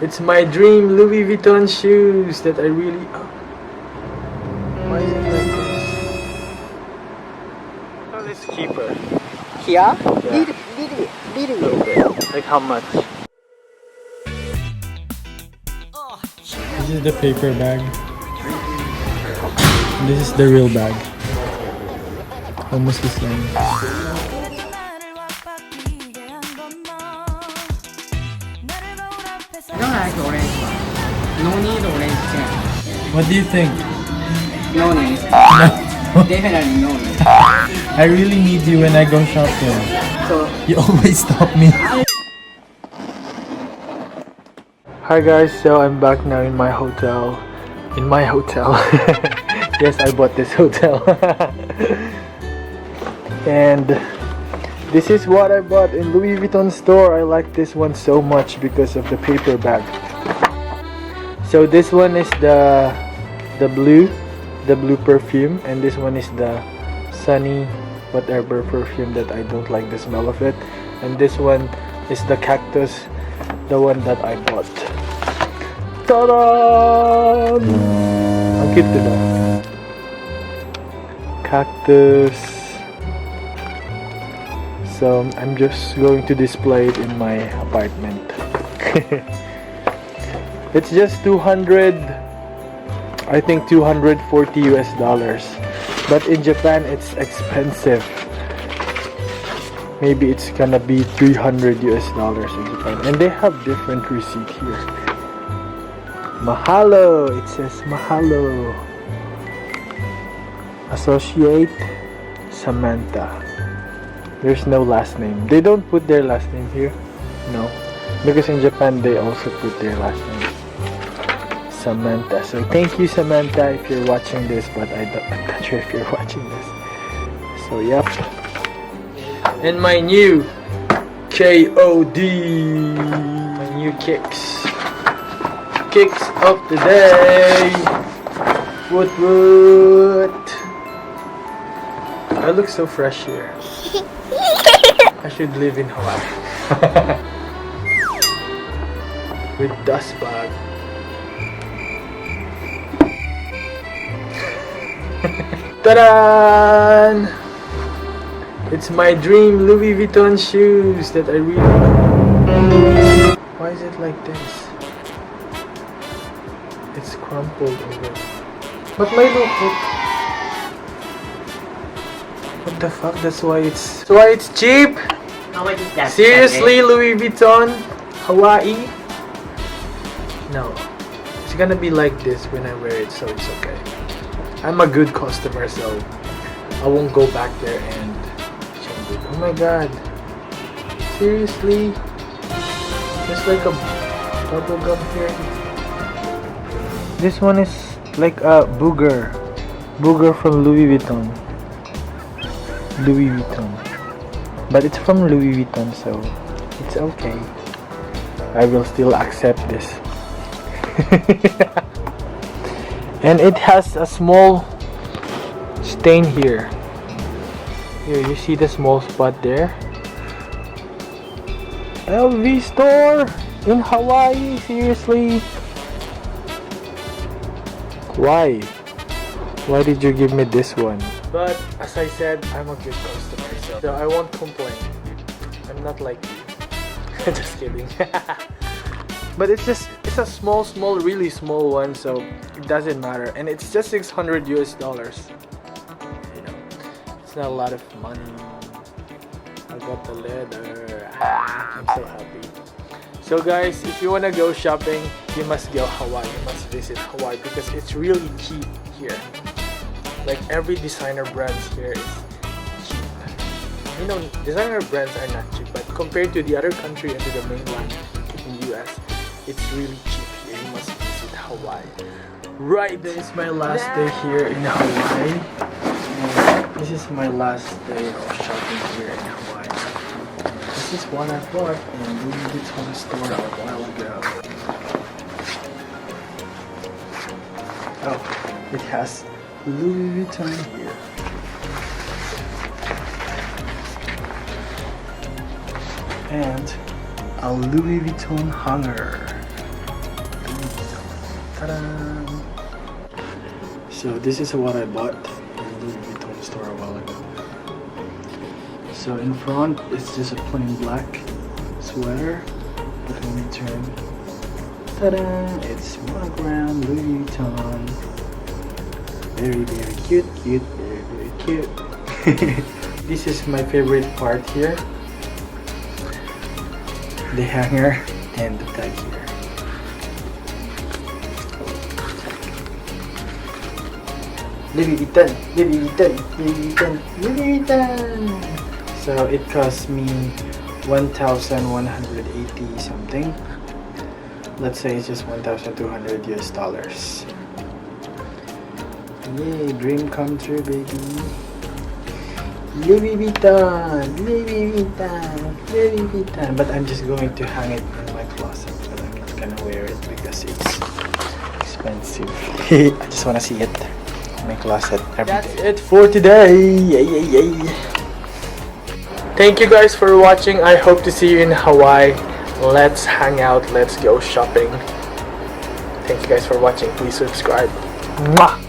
It's my dream Louis Vuitton shoes that I really... Why is it like this? Oh, it's cheaper. Here? Yeah. Little bit. Like how much? This is the paper bag. This is the real bag. Almost the same. I don't like orange one. No need orange chain. What do you think? No need. Definitely no need. I really need you when I go shopping. So, You always stop me. Hi guys, so I'm back now in my hotel. In my hotel. Yes, I bought this hotel. And this is what I bought in Louis Vuitton store. I like this one so much because of the paper bag. So this one is the blue perfume, and this one is the sunny whatever perfume that I don't like the smell of it, and this one is the cactus, the one that I bought. Ta-da! Ang cute diba? Cactus. So I'm just going to display it in my apartment. It's just 200, I think 240 US dollars. But in Japan it's expensive. Maybe it's gonna be 300 US dollars in Japan. And they have different receipt here. Mahalo! It says Mahalo. Associate Samantha. There's no last name. They don't put their last name here. No. Because in Japan they also put their last name. Samantha. So thank you, Samantha, if you're watching this, but I'm not sure if you're watching this. So yep. And my new KOD. My new kicks. Kicks of the day. What? I look so fresh here. I should live in Hawaii. With dust bag. Ta-da! It's my dream Louis Vuitton shoes that I really like. Why is it like this? It's crumpled over. But my look. What the fuck? That's why it's cheap. how much is that? Seriously, Louis Vuitton, Hawaii? No, it's gonna be like this when I wear it, so it's okay. I'm a good customer, so I won't go back there and change it. Oh my god. Seriously? There's like a bubble gum here. This one is like a booger. Booger from Louis Vuitton. Louis Vuitton. But it's from Louis Vuitton, so it's okay. I will still accept this. And it has a small stain here. Here, you see the small spot there? LV store in Hawaii, seriously? Why? Why did you give me this one? But as I said, I'm a good customer, so I won't complain. I'm not like you. Just kidding. But it's a small, really small one, so it doesn't matter. And it's just 600 US dollars. You know, it's not a lot of money. I got the leather. I'm so happy. So guys, if you wanna go shopping, you must go Hawaii. You must visit Hawaii because it's really cheap here. Like every designer brands here is cheap. You know, designer brands are not cheap, but compared to the other country and to the mainland in US, it's really cheap here. You must visit Hawaii. Right, this is my last day here in Hawaii. This is my last day of shopping here in Hawaii. This is what I bought in Louis Vuitton store a while ago. Oh, it has Louis Vuitton here. And a Louis Vuitton hanger. Ta-da! So this is what I bought in the Vuitton store a while ago. So in front it's just a plain black sweater, but when we turn, ta-da! It's monogram Louis Vuitton. Very cute, very cute. This is my favorite part here. The hanger and the tag here. Louis Vuitton, Louis Vuitton, Louis Vuitton, Louis Vuitton. So it cost me 1,180 something. Let's say it's just 1,200 US dollars. Yay, dream come true, baby. Louis Vuitton, Louis Vuitton, Louis Vuitton. But I'm just going to hang it in my closet, but I'm not gonna wear it because it's expensive. I just wanna see it in my closet every day. That's it for today. Yay. Thank you guys for watching. I hope to see you in Hawaii. Let's hang out. Let's go shopping. Thank you guys for watching. Please subscribe. Mwah!